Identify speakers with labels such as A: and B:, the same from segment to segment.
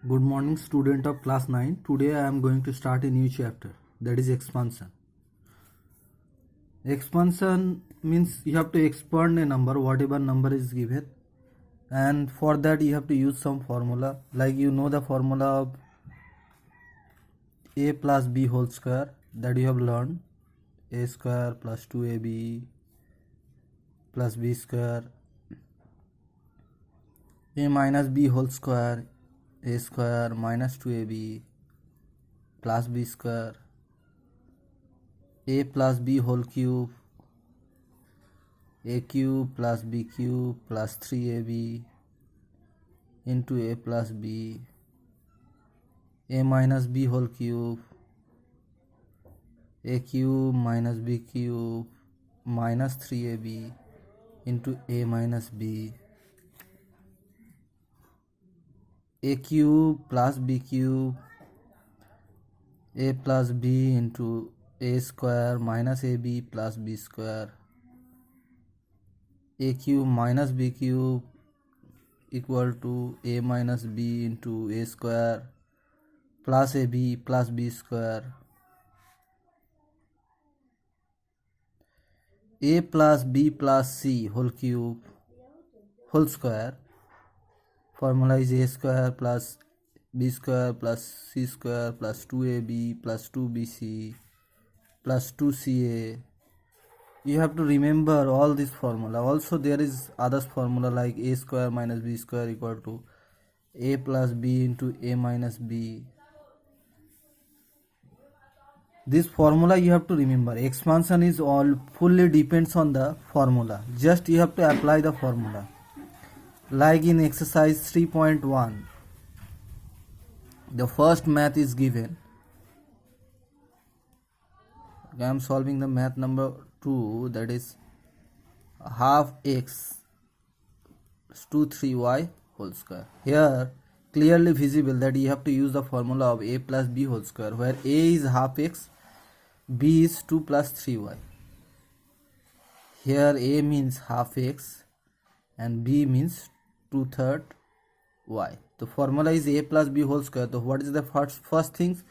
A: Good morning, student of class 9. Today I am going to start a new chapter, that is expansion. Expansion means you have to expand a number, whatever number is given, and for that you have to use some formula, like you know the formula of a plus b whole square that you have learned, a square plus 2ab plus b square, a minus b whole square, a square minus 2ab plus b square, a plus b whole cube, a cube plus b cube plus 3ab into a plus b, a minus b whole cube, a cube minus b cube minus 3ab into a minus b, a cube plus b cube, a plus b into a square minus ab plus b square, a cube minus b cube equal to a minus b into a square plus ab plus b square, a plus b plus c whole cube whole square. Formula is a square plus b square plus c square plus 2ab plus 2bc plus 2ca. You have to remember all this formula. Also there is others formula like a square minus b square equal to a plus b into a minus b. This formula you have to remember. Expansion is all fully depends on the formula. Just you have to apply the formula. Like in exercise 3.1, the first math is given. I am solving the math number 2, that is half x 2 3y whole square. Here clearly visible that you have to use the formula of a plus b whole square, where a is half x, b is 2 plus 3y. Here a means half x and b means 2/3 y. The formula is a plus b whole square. So what is the first thing?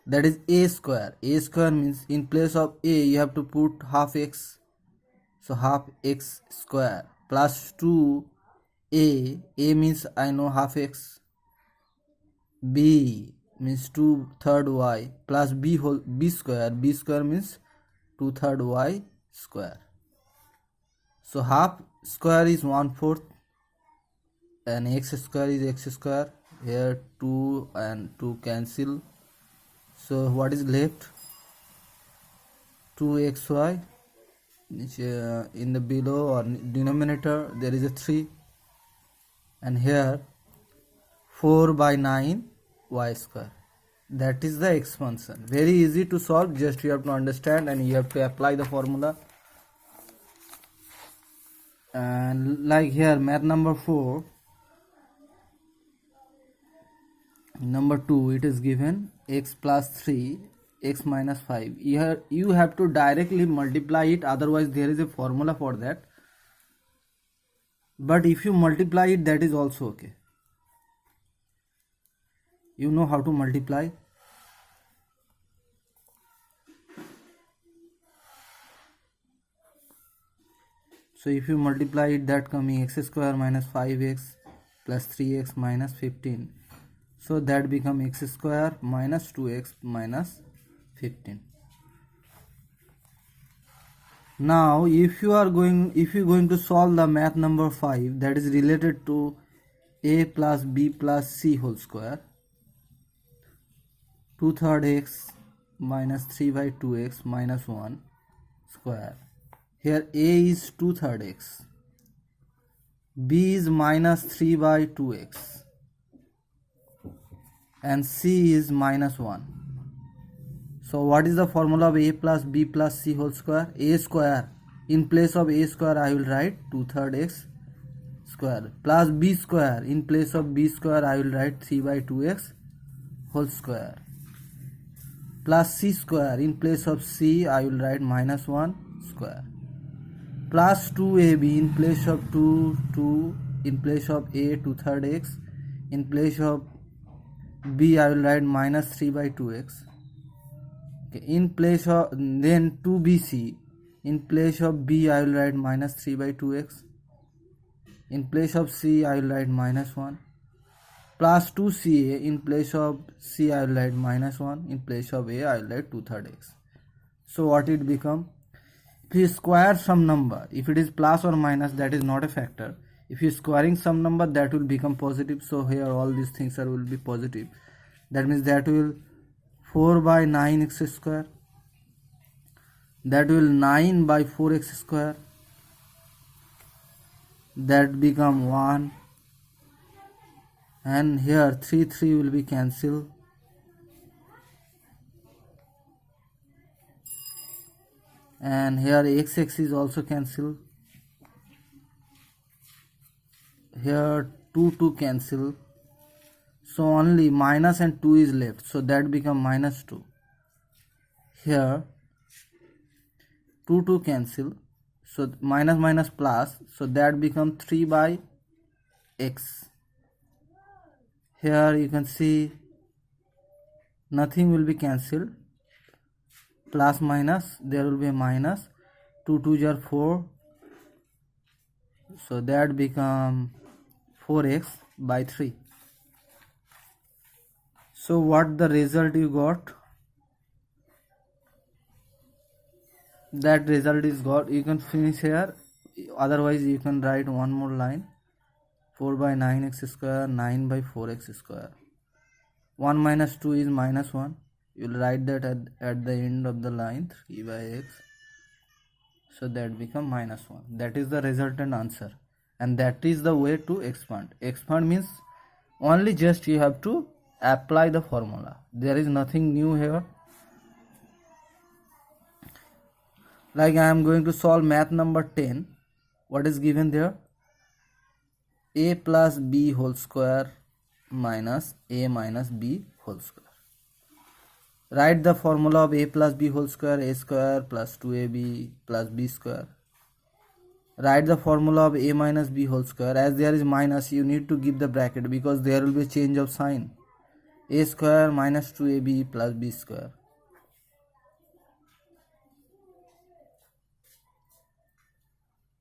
A: That is a square. A square means in place of a you have to put half x. So half x square plus 2a. A means I know half x. B means 2/3 y plus b square. B square means 2/3 y square. So half square is 1/4 and x square is x square. Here 2 and 2 cancel. So what is left? 2xy. In the below or denominator there is a 3, and here 4/9 y square. That is the expansion. Very easy to solve. Just you have to understand and you have to apply the formula. And like here math number 4, number 2, it is given x plus 3 x minus 5. Here you have to directly multiply it, otherwise there is a formula for that, but if you multiply it, that is also okay. You know how to multiply. So if you multiply it, that coming x square minus 5x plus 3x minus 15. So that become x square minus 2x minus 15. Now if you are going to solve the math number 5, that is related to a plus b plus c whole square, 2/3 x minus 3/2x minus 1 square. Here a is 2/3 x, b is minus 3/2x, and c is minus 1. So what is the formula of a plus b plus c whole square? A square. In place of a square I will write 2/3 x square plus b square. In place of b square I will write 3/2x whole square plus c square. In place of c I will write minus 1 square plus 2ab. In place of 2, in place of a 2/3 x, in place of b I will write minus 3 by 2x. Okay, in place of then 2bc, in place of b I will write minus 3 by 2x. In place of c I will write minus 1 plus 2ca. In place of c I will write minus 1. In place of a I will write 2/3 x. So what it become? If you square some number, if it is plus or minus, that is not a factor. If you squaring some number, that will become positive. So here all these things will be positive. That means that will 4 by 9x square. That will 9 by 4x square. That become 1. And here 3 will be cancelled. And here x is also cancelled. Here 2 cancel. So only minus and 2 is left. So that become minus 2. Here 2 cancel. So minus plus. So that become 3 by x. Here you can see nothing will be cancelled. Plus minus, there will be a minus. 2 2s are 4. So that become 4x by 3. So what the result you got? That result is got. You can finish here. Otherwise you can write one more line. 4 by 9x square, 9 by 4x square. 1 minus 2 is minus 1. You will write that at the end of the line, 3 by x. So that become minus 1. That is the resultant answer. And that is the way to expand. Expand means only just you have to apply the formula. There is nothing new here. Like I am going to solve math number 10. What is given there? A plus b whole square minus a minus b whole square. Write the formula of a plus b whole square, a square plus 2ab plus b square. Write the formula of a minus b whole square. As there is minus, you need to give the bracket because there will be a change of sign. A square minus 2ab plus b square.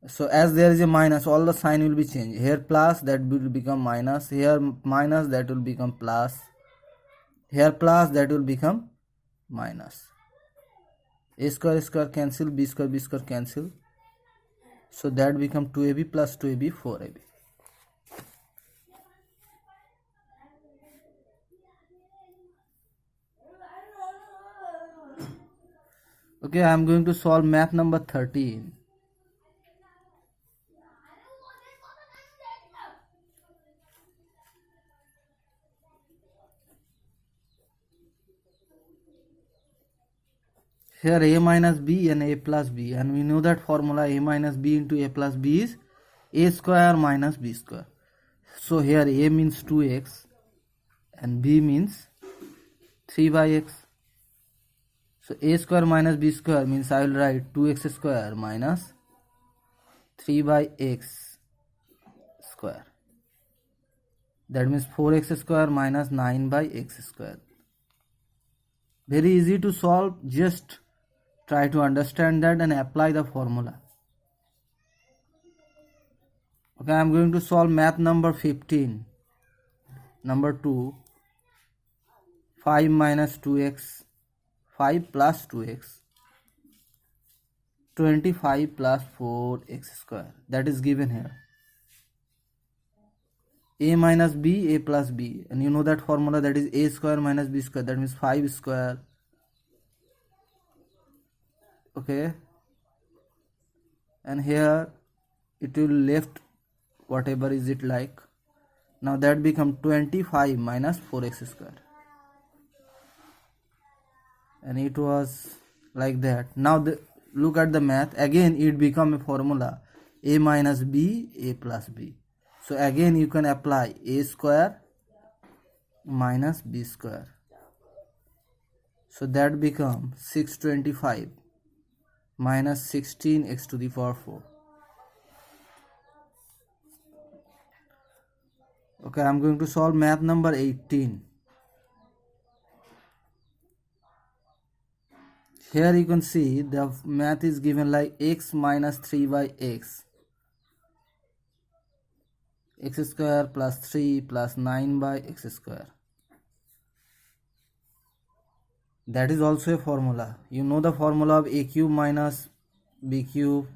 A: So as there is a minus, all the sign will be changed. Here plus, that will become minus. Here minus, that will become plus. Here plus, that will become minus. A square cancel, b square cancel. So that become 2ab plus 2ab 4ab. Okay, I am going to solve math number 13. Here a minus b and a plus b, and we know that formula a minus b into a plus b is a square minus b square. So here a means 2x and b means 3 by x. So a square minus b square means I will write 2x square minus 3 by x square. That means 4x square minus 9 by x square. Very easy to solve. Just try to understand that and apply the formula. Okay, I am going to solve math number 15. Number 2. 5 minus 2x. 5 plus 2x. 25 plus 4x square. That is given here. A minus b, a plus b. And you know that formula, that is a square minus b square. That means 5 square. Okay. And here it will left whatever is it like. Now that become 25 minus 4x square. And it was like that. Now look at the math. Again it become a formula. A minus b, a plus b. So again you can apply a square minus b square. So that become 625 minus 16x to the power 4. Okay, I am going to solve math number 18. Here you can see the math is given like x minus 3 by x square plus 3 plus 9 by x square. That is also a formula. You know the formula of a cube minus b cube.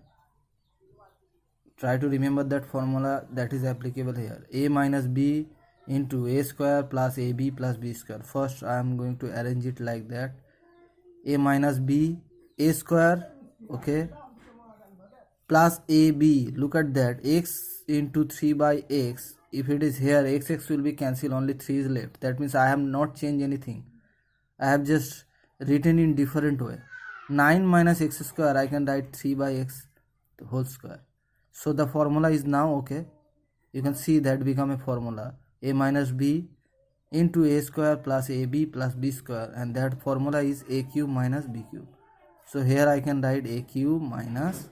A: Try to remember that formula, that is applicable here. A minus b into a square plus ab plus b square. First I am going to arrange it like that. A minus b, a square, okay, plus ab. Look at that, x into 3 by x. If it is here, x will be cancelled, only 3 is left. That means I have not changed anything. I have just written in different way. 9 minus x square, I can write 3 by x whole square. So the formula is now okay. You can see that become a formula. A minus b into a square plus ab plus b square, and that formula is a cube minus b cube. So here I can write a cube minus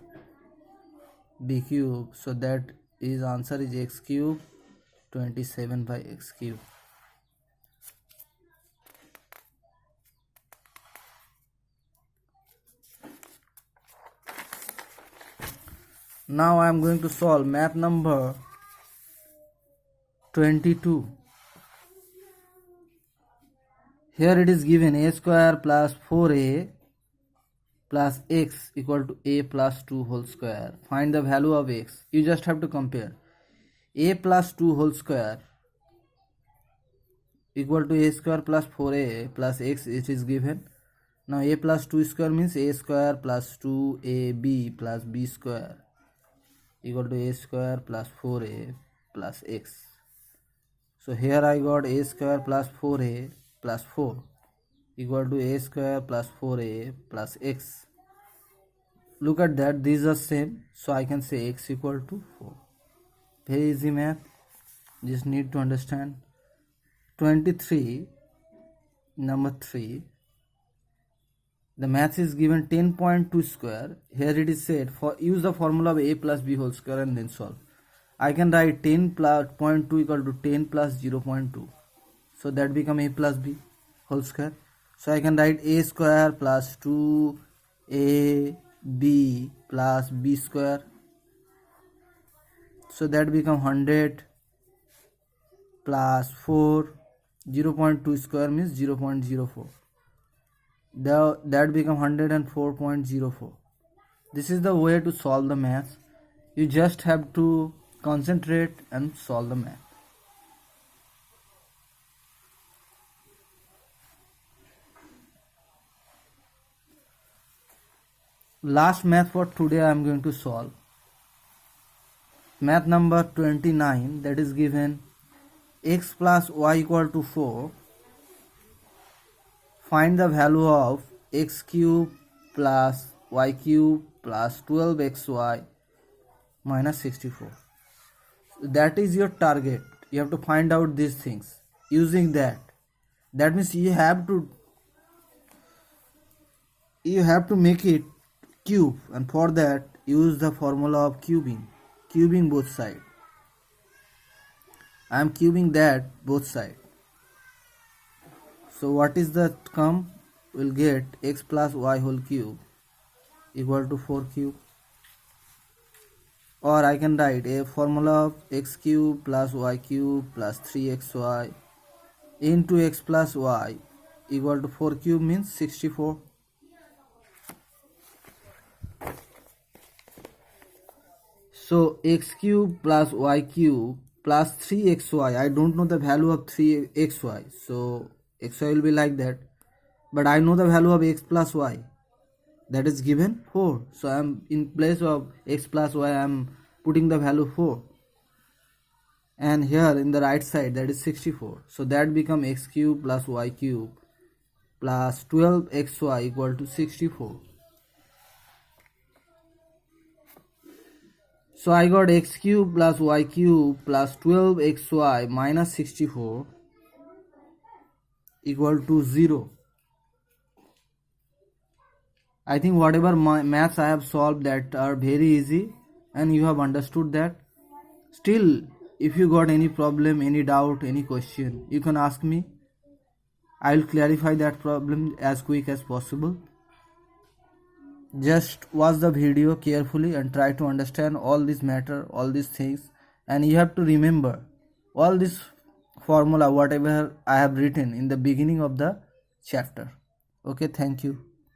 A: b cube. So that is answer is x cube 27 by x cube. Now I am going to solve math number 22. Here it is given a square plus 4a plus x equal to a plus 2 whole square. Find the value of x. You just have to compare. A plus 2 whole square equal to a square plus 4a plus x, it is given. Now a plus 2 square means a square plus 2ab plus b square equal to a square plus 4a plus x. So here I got a square plus 4a plus 4 equal to a square plus 4a plus x. Look at that, these are same, so I can say x equal to 4. Very easy math, just need to understand. 23, number 3. The math is given 10.2 square. Here it is said for use the formula of a plus b whole square and then solve. I can write 10 plus 0.2 equal to 10 plus 0.2. So that become a plus b whole square. So I can write a square plus 2ab plus b square. So that become 100 plus 4. 0.2 square means 0.04. That become 104.04. This is the way to solve the math. You just have to concentrate and solve the math. Last math for today I am going to solve. Math number 29, that is given x plus y equal to 4. Find the value of x cube plus y cube plus 12xy minus 64. That is your target. You have to find out these things using that. That means you have to make it cube, and for that use the formula of cubing both sides. I am cubing that both sides. So what is the come? We'll get x plus y whole cube equal to 4 cube. Or I can write a formula of x cube plus y cube plus 3xy into x plus y equal to 4 cube means 64. So x cube plus y cube plus 3xy, I don't know the value of 3xy, so xy will be like that, but I know the value of x plus y, that is given 4. So I am in place of x plus y, I am putting the value 4, and here in the right side that is 64. So that become x cube plus y cube plus 12xy equal to 64. So I got x cube plus y cube plus 12xy minus 64 equal to 0. I think whatever maths I have solved that are very easy and you have understood that. Still, if you got any problem, any doubt, any question, you can ask me. I will clarify that problem as quick as possible. just watch the video carefully and try to understand all this matter, all these things, and you have to remember all this formula whatever I have written in the beginning of the chapter. Okay, thank you.